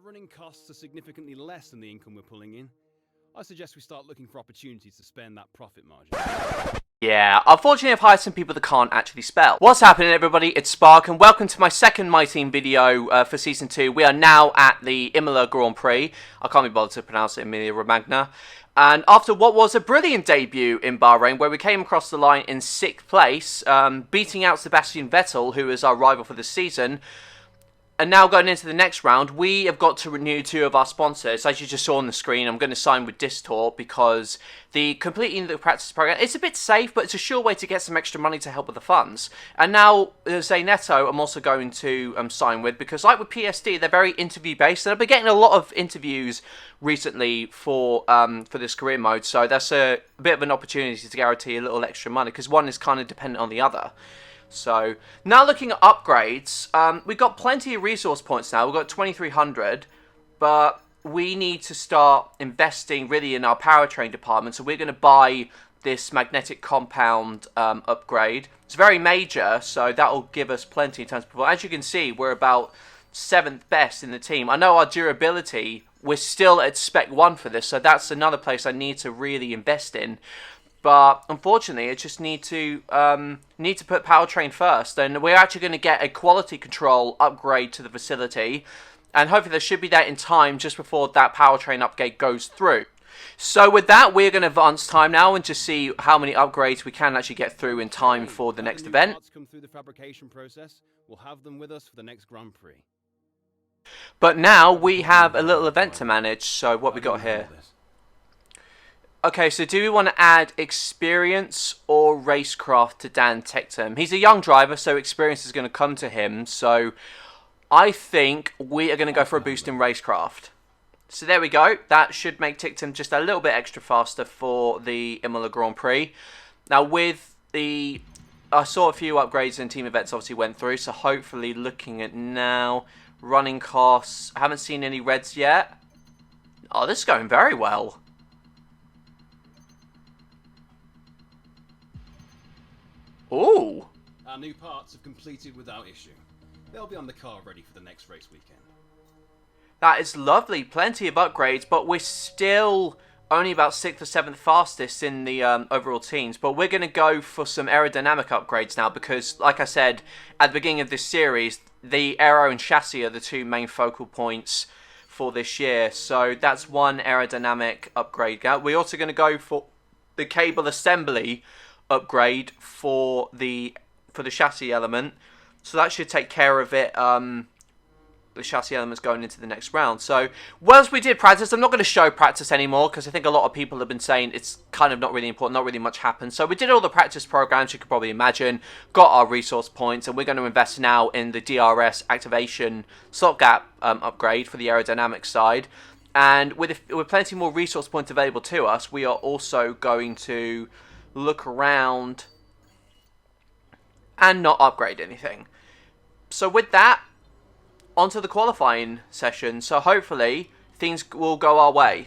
running costs are significantly less than the income we're pulling in, I suggest we start looking for opportunities to spend that profit margin. Yeah, unfortunately I've hired some people that can't actually spell. What's happening, everybody? It's Spark, and welcome to my second My Team video for Season 2. We are now at the Imola Grand Prix. I can't be bothered to pronounce it, Emilia Romagna. And after what was a brilliant debut in Bahrain, where we came across the line in 6th place, beating out Sebastian Vettel, who is our rival for the season, and now going into the next round, we have got to renew 2 of our sponsors. As you just saw on the screen, I'm going to sign with Distor because the completing the practice program, it's a bit safe, but it's a sure way to get some extra money to help with the funds. And now, Zaynetto, I'm also going to sign with because, like with PSD, they're very interview-based. And I've been getting a lot of interviews recently for this career mode, so that's a bit of an opportunity to guarantee a little extra money because one is kind of dependent on the other. So, now looking at upgrades, we've got plenty of resource points now. We've got 2,300, but we need to start investing really in our powertrain department. So we're going to buy this magnetic compound upgrade. It's very major, so that will give us plenty in terms of performance. As you can see, we're about 7th best in the team. I know our durability, we're still at spec 1 for this, so that's another place I need to really invest in. But unfortunately, I just need to put powertrain first, and we're actually going to get a quality control upgrade to the facility, and hopefully there should be that in time just before that powertrain upgrade goes through. So with that, we're going to advance time now and just see how many upgrades we can actually get through in time for the next event. Come through the fabrication process, we'll have them with us for the next Grand Prix. But now we have a little event to manage. So what we got here? Okay, so do we want to add experience or racecraft to Dan Tectum? He's a young driver, so experience is going to come to him. So I think we are going to go for a boost in racecraft. So there we go. That should make Tectum just a little bit extra faster for the Imola Grand Prix. Now with the... I saw a few upgrades and team events obviously went through, so hopefully looking at now... Running costs. I haven't seen any reds yet. Oh, this is going very well. Ooh. Our new parts have completed without issue. They'll be on the car ready for the next race weekend. That is lovely. Plenty of upgrades, but we're still only about 6th or 7th fastest in the overall teams. But we're going to go for some aerodynamic upgrades now because, like I said, at the beginning of this series, the aero and chassis are the 2 main focal points for this year. So that's one aerodynamic upgrade. We're also going to go for the cable assembly upgrade for the chassis element, so that should take care of it. The chassis elements going into the next round. So once we did practice, I'm not going to show practice anymore because I think a lot of people have been saying it's kind of not really important, not really much happened. So we did all the practice programs you could probably imagine, got our resource points, and we're going to invest now in the DRS activation slot gap upgrade for the aerodynamic side. And with plenty more resource points available to us, we are also going to look around and not upgrade anything. So with that, onto the qualifying session. So hopefully things will go our way.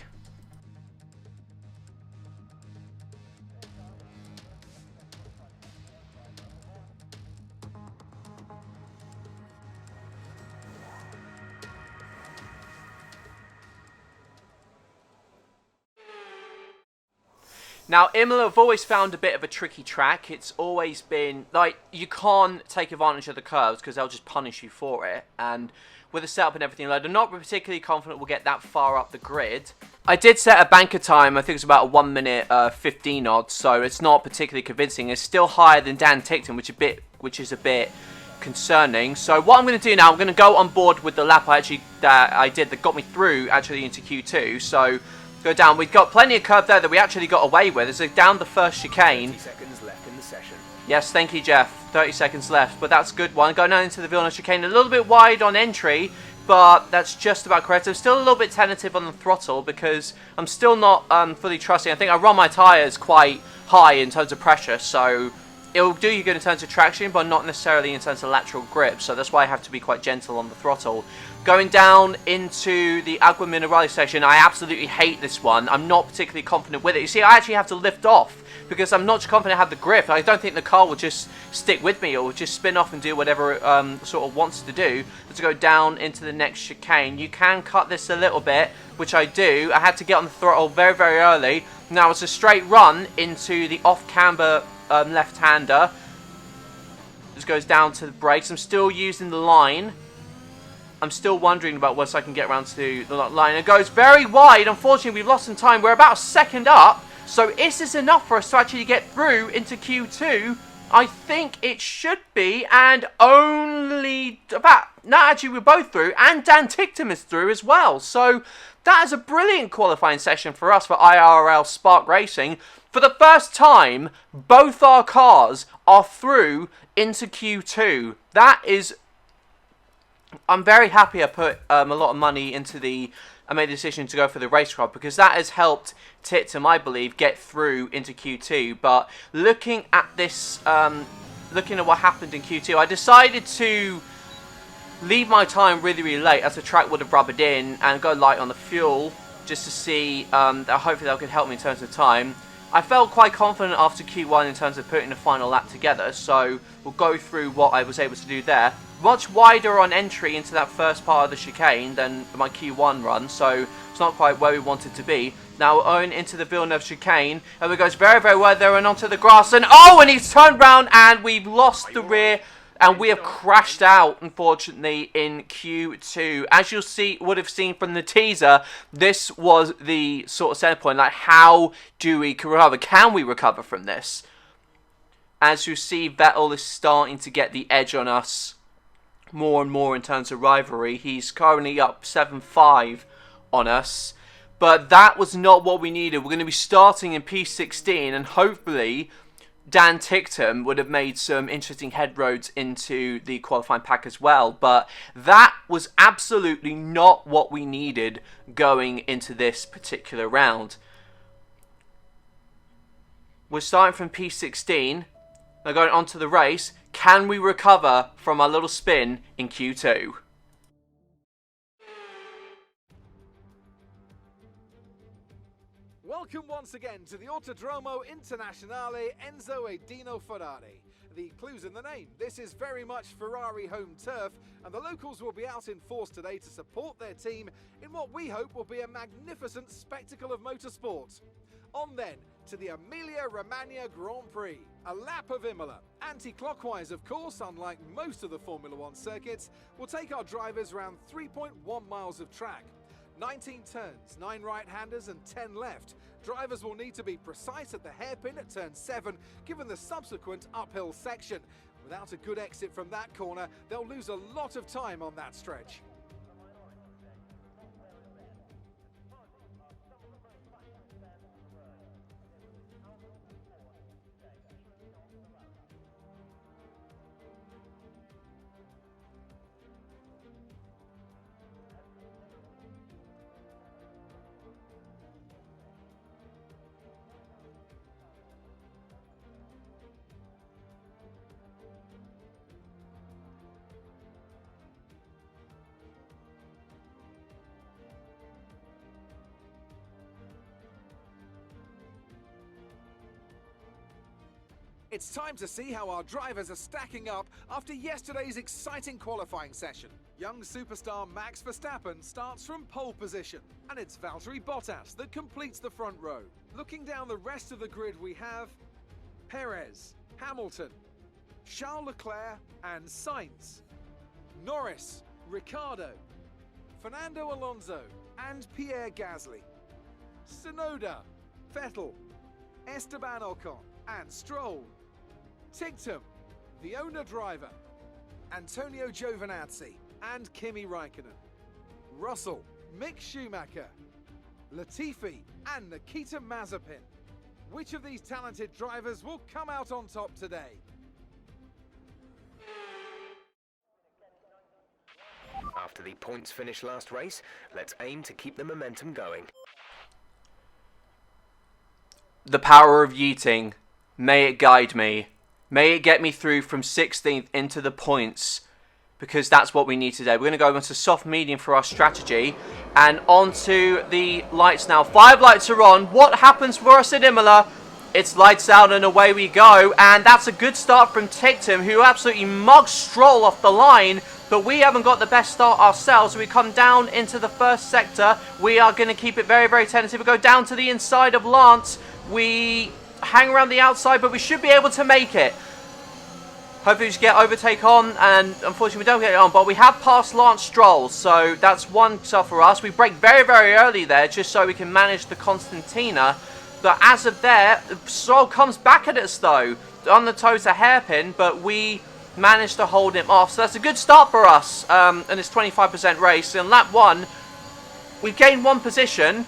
Now, Imola, I've always found a bit of a tricky track. It's always been, like, you can't take advantage of the curves because they'll just punish you for it. And with the setup and everything, like, I'm not particularly confident we'll get that far up the grid. I did set a banker time, I think it's about a 1 minute 15 odd, so it's not particularly convincing. It's still higher than Dan Tickton, which is a bit concerning. So what I'm going to do now, I'm going to go on board with the lap I did that got me through actually into Q2. So go down. We've got plenty of curve there that we actually got away with. It's down the first chicane. 30 seconds left in the session. Yes, thank you, Jeff. 30 seconds left, but that's a good one. Going down into the Villeneuve chicane, a little bit wide on entry, but that's just about correct. I'm still a little bit tentative on the throttle because I'm still not fully trusting. I think I run my tyres quite high in terms of pressure, so it'll do you good in terms of traction, but not necessarily in terms of lateral grip. So that's why I have to be quite gentle on the throttle. Going down into the Agua Minerale section, I absolutely hate this one. I'm not particularly confident with it. You see, I actually have to lift off because I'm not confident I have the grip. I don't think the car will just stick with me or will just spin off and do whatever it sort of wants to do. But to go down into the next chicane, you can cut this a little bit, which I do. I had to get on the throttle very, very early. Now it's a straight run into the off-camber left-hander. Just goes down to the brakes. I'm still using the line. I'm still wondering about whether I can get around to the line. It goes very wide. Unfortunately, we've lost some time. We're about a second up. So is this enough for us to actually get through into Q2? I think it should be. And only about... No, actually, we're both through. And Dan Ticktum is through as well. So that is a brilliant qualifying session for us for IIRL Spark Racing. For the first time, both our cars are through into Q2. That is... I'm very happy I put a lot of money into I made the decision to go for the race car because that has helped Ticktum, I believe, get through into Q2. But looking at this, looking at what happened in Q2, I decided to leave my time really, really late as the track would have rubbered in and go light on the fuel just to see, hopefully that could help me in terms of time. I felt quite confident after Q1 in terms of putting the final lap together, so we'll go through what I was able to do there. Much wider on entry into that first part of the chicane than my Q1 run, so it's not quite where we wanted to be. Now we're going into the Villeneuve chicane, and it goes very, very well there and onto the grass, and oh, and he's turned round, and we've lost the rear, and we have crashed out, unfortunately, in Q2. As you'll would have seen from the teaser, this was the sort of center point, like how do we recover? Can we recover from this? As you see, Vettel is starting to get the edge on us more and more in terms of rivalry. He's currently up 7-5 on us. But that was not what we needed. We're going to be starting in P16 and hopefully Dan Ticktum would have made some interesting head roads into the qualifying pack as well. But that was absolutely not what we needed going into this particular round. We're starting from P16. Now going on to the race. Can we recover from our little spin in Q2? Welcome once again to the Autodromo Internazionale Enzo e Dino Ferrari. The clue's in the name. This is very much Ferrari home turf, and the locals will be out in force today to support their team in what we hope will be a magnificent spectacle of motorsport. On then to the Emilia-Romagna Grand Prix, a lap of Imola. Anti-clockwise, of course, unlike most of the Formula One circuits, will take our drivers around 3.1 miles of track. 19 turns, 9 right-handers and 10 left. Drivers will need to be precise at the hairpin at turn 7, given the subsequent uphill section. Without a good exit from that corner, they'll lose a lot of time on that stretch. It's time to see how our drivers are stacking up after yesterday's exciting qualifying session. Young superstar Max Verstappen starts from pole position, and it's Valtteri Bottas that completes the front row. Looking down the rest of the grid, we have Perez, Hamilton, Charles Leclerc and Sainz, Norris, Ricciardo, Fernando Alonso and Pierre Gasly, Tsunoda, Vettel, Esteban Ocon and Stroll, Ticktum, the owner-driver, Antonio Giovinazzi and Kimi Raikkonen, Russell, Mick Schumacher, Latifi and Nikita Mazepin. Which of these talented drivers will come out on top today? After the points finish last race, let's aim to keep the momentum going. The power of yeeting. May it guide me. May it get me through from 16th into the points. because that's what we need today. We're going to go into soft medium for our strategy. And onto the lights now. 5 lights are on. What happens for us at Imola? It's lights out and away we go. And that's a good start from Tictum, who absolutely mugs Stroll off the line. But we haven't got the best start ourselves. We come down into the first sector. We are going to keep it very, very tentative. We go down to the inside of Lance. We hang around the outside, but we should be able to make it. Hopefully we just get overtake on, and unfortunately we don't get it on, but we have passed Lance Stroll, so that's one stuff for us. We break very, very early there, just so we can manage the Constantina. But as of there, Stroll comes back at us though. On the toes a hairpin, but we managed to hold him off. So that's a good start for us, and it's 25% race. In lap 1, we've gained 1 position,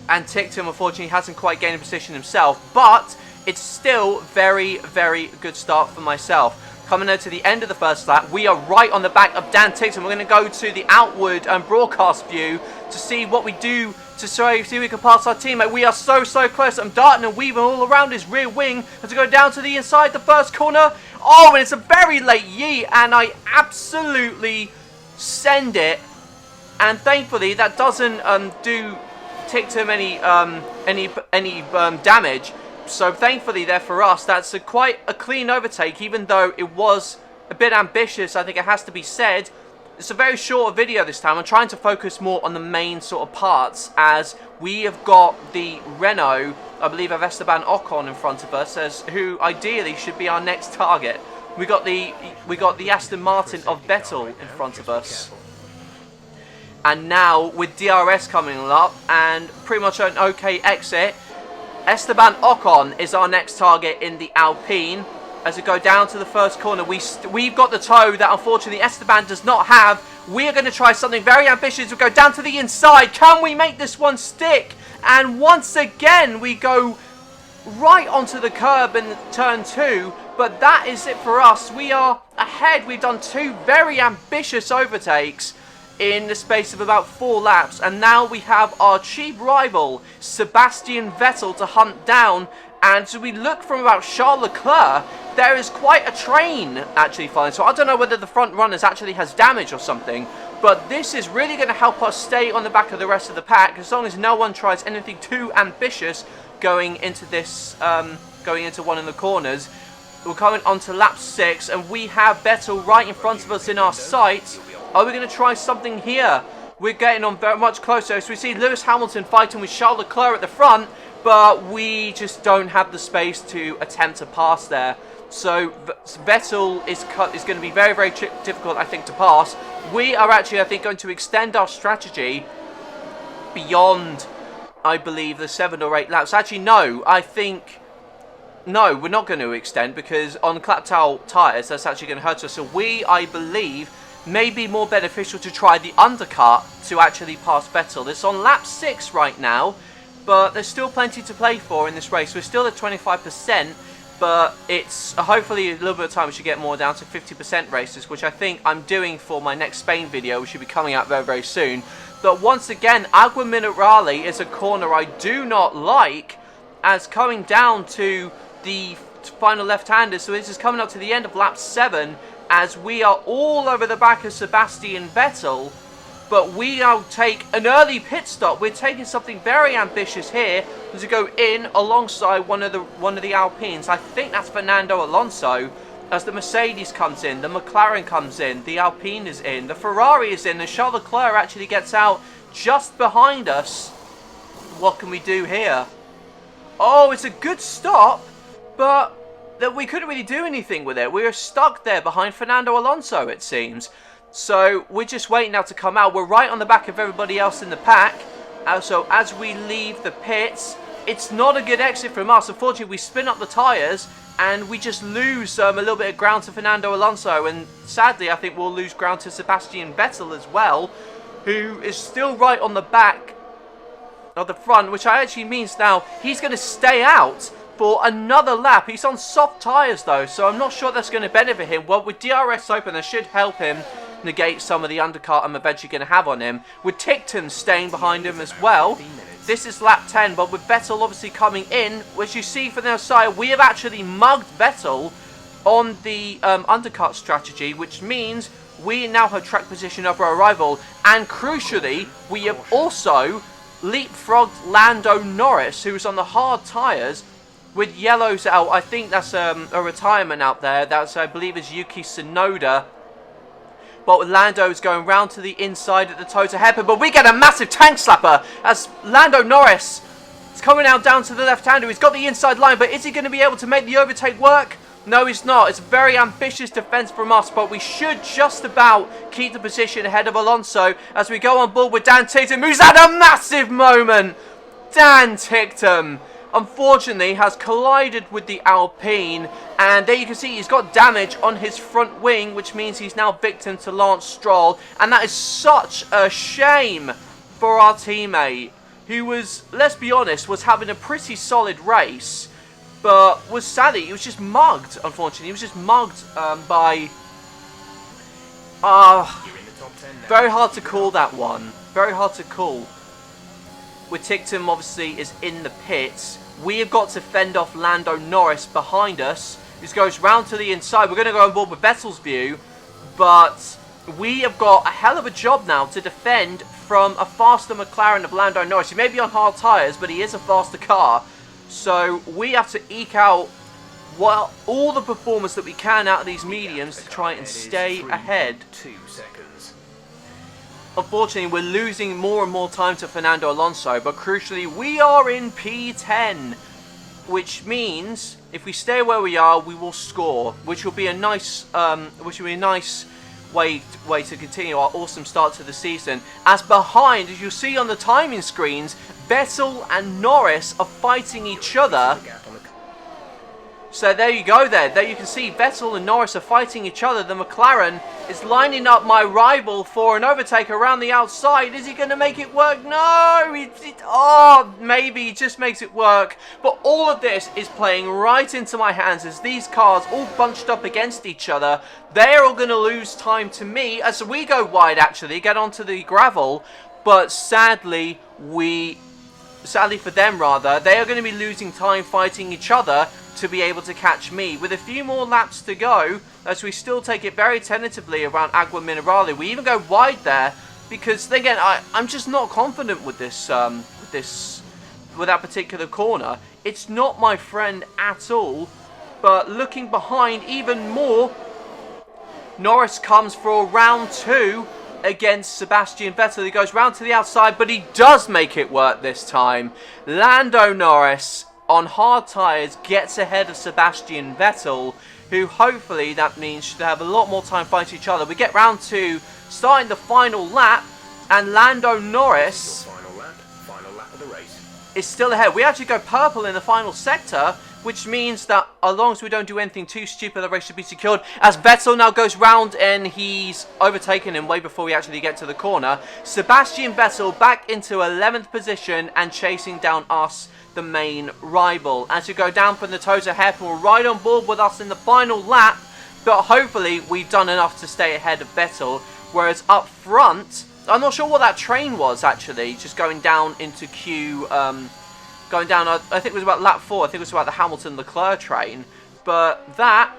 and Tictum unfortunately hasn't quite gained a position himself, but it's still very, very good start for myself. Coming out to the end of the first lap, we are right on the back of Dan Tictum. We're going to go to the outward broadcast view to see what we do to see if we can pass our teammate. We are so, so close. I'm darting and weaving all around his rear wing as we go down to the inside, the first corner. Oh, and it's a very late yeet, and I absolutely send it. And thankfully, that doesn't do Tictum any damage. So thankfully there for us, that's quite a clean overtake, even though it was a bit ambitious, I think it has to be said. It's a very short video this time. I'm trying to focus more on the main sort of parts, as we have got the Renault, I believe, of Esteban Ocon in front of us, as who ideally should be our next target. We got the Aston Martin of Vettel in front of us. And now with DRS coming up and pretty much an okay exit, Esteban Ocon is our next target in the Alpine. As we go down to the first corner, we've got the toe that unfortunately Esteban does not have. We are going to try something very ambitious. We go down to the inside. Can we make this one stick? And once again, we go right onto the curb in turn 2. But that is it for us. We are ahead. We've done 2 very ambitious overtakes in the space of about 4 laps, and now we have our chief rival Sebastian Vettel to hunt down. And so we look from about Charles Leclerc, there is quite a train actually following. So I don't know whether the front runners actually has damage or something, but this is really going to help us stay on the back of the rest of the pack, as long as no one tries anything too ambitious going into this, going into one of the corners. We're coming on to lap 6, and we have Vettel right in front of us in our sight. Are we going to try something here? We're getting on very much closer. So we see Lewis Hamilton fighting with Charles Leclerc at the front, but we just don't have the space to attempt to pass there. So Vettel is going to be very, very difficult, I think, to pass. We are actually, I think, going to extend our strategy beyond, I believe, the 7 or 8 laps. Actually, no, I think... No, we're not going to extend, because on Claptowel tyres, that's actually going to hurt us. So we, I believe, may be more beneficial to try the undercut to actually pass Vettel. It's on lap 6 right now, but there's still plenty to play for in this race. We're still at 25%, but it's hopefully a little bit of time we should get more down to 50% races, which I think I'm doing for my next Spain video, which should be coming out very, very soon. But once again, Agua Minerale is a corner I do not like, as coming down to the final left-hander. So this is coming up to the end of lap 7, as we are all over the back of Sebastian Vettel, but we now take an early pit stop. We're taking something very ambitious here to go in alongside one of the Alpines. I think that's Fernando Alonso, as the Mercedes comes in, the McLaren comes in, the Alpine is in, the Ferrari is in, and Charles Leclerc actually gets out just behind us. What can we do here? Oh, it's a good stop, but that we couldn't really do anything with it. We were stuck there behind Fernando Alonso, it seems. So we're just waiting now to come out. We're right on the back of everybody else in the pack. So as we leave the pits, it's not a good exit from us. Unfortunately, we spin up the tyres and we just lose a little bit of ground to Fernando Alonso. And sadly, I think we'll lose ground to Sebastian Vettel as well, who is still right on the back of the front, which actually means now he's going to stay out for another lap. He's on soft tyres though, so I'm not sure that's going to benefit him. Well, with DRS open, that should help him negate some of the undercut I'm eventually going to have on him. With Tictum staying behind him as well. This is lap 10, but with Vettel obviously coming in, which you see from the outside, we have actually mugged Vettel on the undercut strategy, which means we now have track position over our rival, and crucially, we have also leapfrogged Lando Norris, who's on the hard tyres, with yellows out. I think that's a retirement out there. That's, I believe, is Yuki Tsunoda. But Lando's going round to the inside at the Toyota hairpin, but we get a massive tank slapper as Lando Norris is coming out down to the left-hander. He's got the inside line, but is he going to be able to make the overtake work? No, he's not. It's a very ambitious defence from us, but we should just about keep the position ahead of Alonso as we go on board with Dan Ticktum, who's had a massive moment. Dan Ticktum, unfortunately, has collided with the Alpine, and there you can see he's got damage on his front wing, which means he's now victim to Lance Stroll, and that is such a shame for our teammate, who was, let's be honest, was having a pretty solid race, but was sadly, he was just mugged, unfortunately. He was just mugged by... very hard to call that one. Very hard to call. With Ticktum, obviously, is in the pits. We have got to fend off Lando Norris behind us. This goes round to the inside. We're going to go on board with Vettel's view, but we have got a hell of a job now to defend from a faster McLaren of Lando Norris. He may be on hard tyres, but he is a faster car. So we have to eke out all the performance that we can out of these mediums to try and stay ahead. 2 seconds. Unfortunately, we're losing more and more time to Fernando Alonso, but crucially, we are in P10, which means if we stay where we are, we will score, which will be a nice, way to continue our awesome start to the season. As behind, as you see on the timing screens, Vettel and Norris are fighting each other. So there you go there you can see Vettel and Norris are fighting each other. The McLaren is lining up my rival for an overtake around the outside. Is he going to make it work? No! Maybe he just makes it work. But all of this is playing right into my hands as these cars all bunched up against each other. They're all going to lose time to me as we go wide, actually, get onto the gravel. But sadly for them rather, they are going to be losing time fighting each other to be able to catch me. With a few more laps to go, as we still take it very tentatively around Agua Minerale. We even go wide there because, again, I'm just not confident with this, with that particular corner. It's not my friend at all. But looking behind even more, Norris comes for round 2 against Sebastian Vettel. He goes round to the outside, but he does make it work this time. Lando Norris, on hard tyres, gets ahead of Sebastian Vettel, who hopefully that means should have a lot more time fighting each other. We get round 2, starting the final lap, and Lando Norris Final lap of the race. is still ahead. We actually go purple in the final sector, which means that as long as we don't do anything too stupid, the race should be secured. As Vettel now goes round and he's overtaken him way before we actually get to the corner. Sebastian Vettel back into 11th position and chasing down us, the main rival. As you go down from the Toyota hairpin, we're right on board with us in the final lap, but hopefully we've done enough to stay ahead of Vettel. Whereas up front, I'm not sure what that train was actually, just going down into Q, going down, I think it was about lap 4, I think it was about the Hamilton-Leclerc train, but that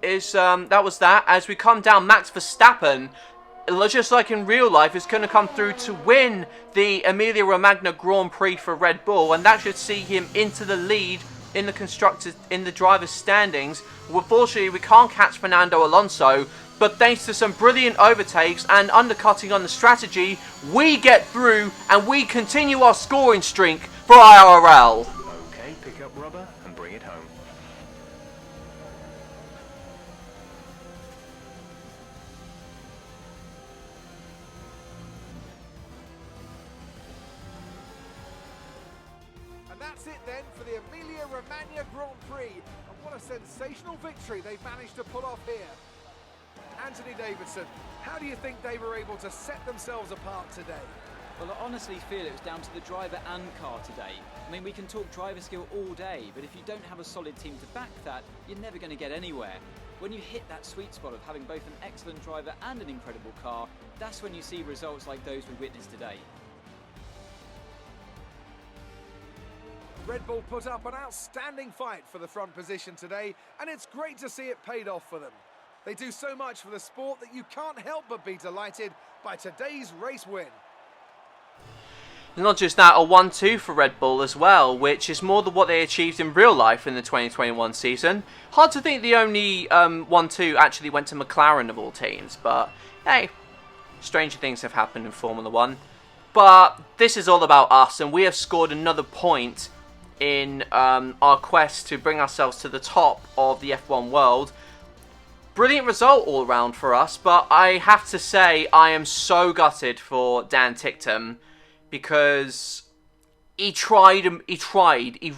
is, that was that. As we come down, Max Verstappen, just like in real life, is going to come through to win the Emilia-Romagna Grand Prix for Red Bull, and that should see him into the lead in the driver's standings. Unfortunately, we can't catch Fernando Alonso, but thanks to some brilliant overtakes and undercutting on the strategy, we get through and we continue our scoring streak for IIRL. Okay, pick up rubber and bring it home. And that's it then for the Emilia-Romagna Grand Prix. And what a sensational victory they've managed to pull off here. Anthony Davidson, how do you think they were able to set themselves apart today? Well, I honestly feel it was down to the driver and car today. I mean, we can talk driver skill all day, but if you don't have a solid team to back that, you're never going to get anywhere. When you hit that sweet spot of having both an excellent driver and an incredible car, that's when you see results like those we witnessed today. Red Bull put up an outstanding fight for the front position today, and it's great to see it paid off for them. They do so much for the sport that you can't help but be delighted by today's race win. Not just that, a 1-2 for Red Bull as well, which is more than what they achieved in real life in the 2021 season. Hard to think the only 1-2 actually went to McLaren of all teams, but hey, stranger things have happened in Formula 1. But this is all about us, and we have scored another point in our quest to bring ourselves to the top of the F1 world. Brilliant result all around for us, but I have to say I am so gutted for Dan Ticktum, because he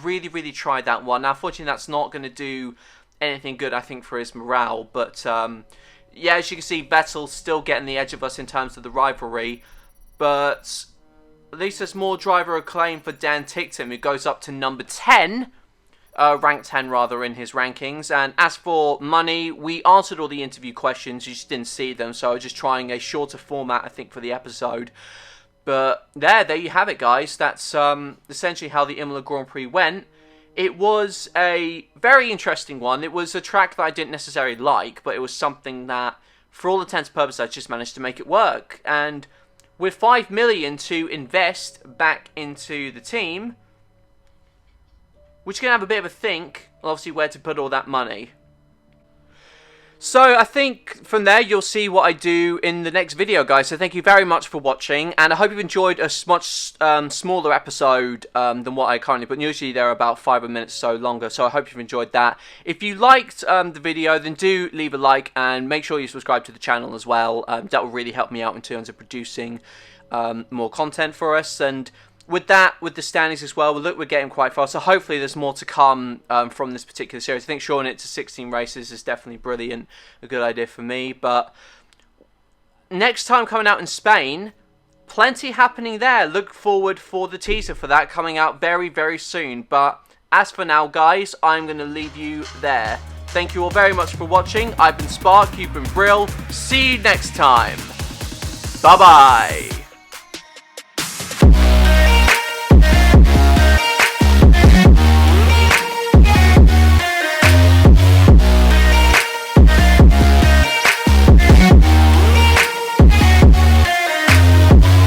really, really tried that one. Now, unfortunately, that's not going to do anything good, I think, for his morale. But, yeah, as you can see, Vettel's still getting the edge of us in terms of the rivalry. But at least there's more driver acclaim for Dan Ticktum, who goes up to number 10, ranked 10 rather, in his rankings. And as for money, we answered all the interview questions. You just didn't see them, so I was just trying a shorter format, I think, for the episode. But there you have it, guys. That's essentially how the Imola Grand Prix went. It was a very interesting one. It was a track that I didn't necessarily like, but it was something that, for all intents and purposes, I just managed to make it work. And with 5 million to invest back into the team, we're just going to have a bit of a think, obviously, where to put all that money. So I think from there you'll see what I do in the next video, guys. So thank you very much for watching, and I hope you've enjoyed a much smaller episode than what I currently put. Usually they're about 5 minutes so longer, so I hope you've enjoyed that. If you liked the video, then do leave a like and make sure you subscribe to the channel as well. That will really help me out in terms of producing more content for us. And with that, with the standings as well, we're getting quite far, so hopefully there's more to come from this particular series. I think shortening it to 16 races is definitely brilliant, a good idea for me. But next time coming out in Spain, plenty happening there. Look forward for the teaser for that coming out very, very soon. But as for now, guys, I'm going to leave you there. Thank you all very much for watching. I've been Spark, you've been Brill. See you next time. Bye-bye.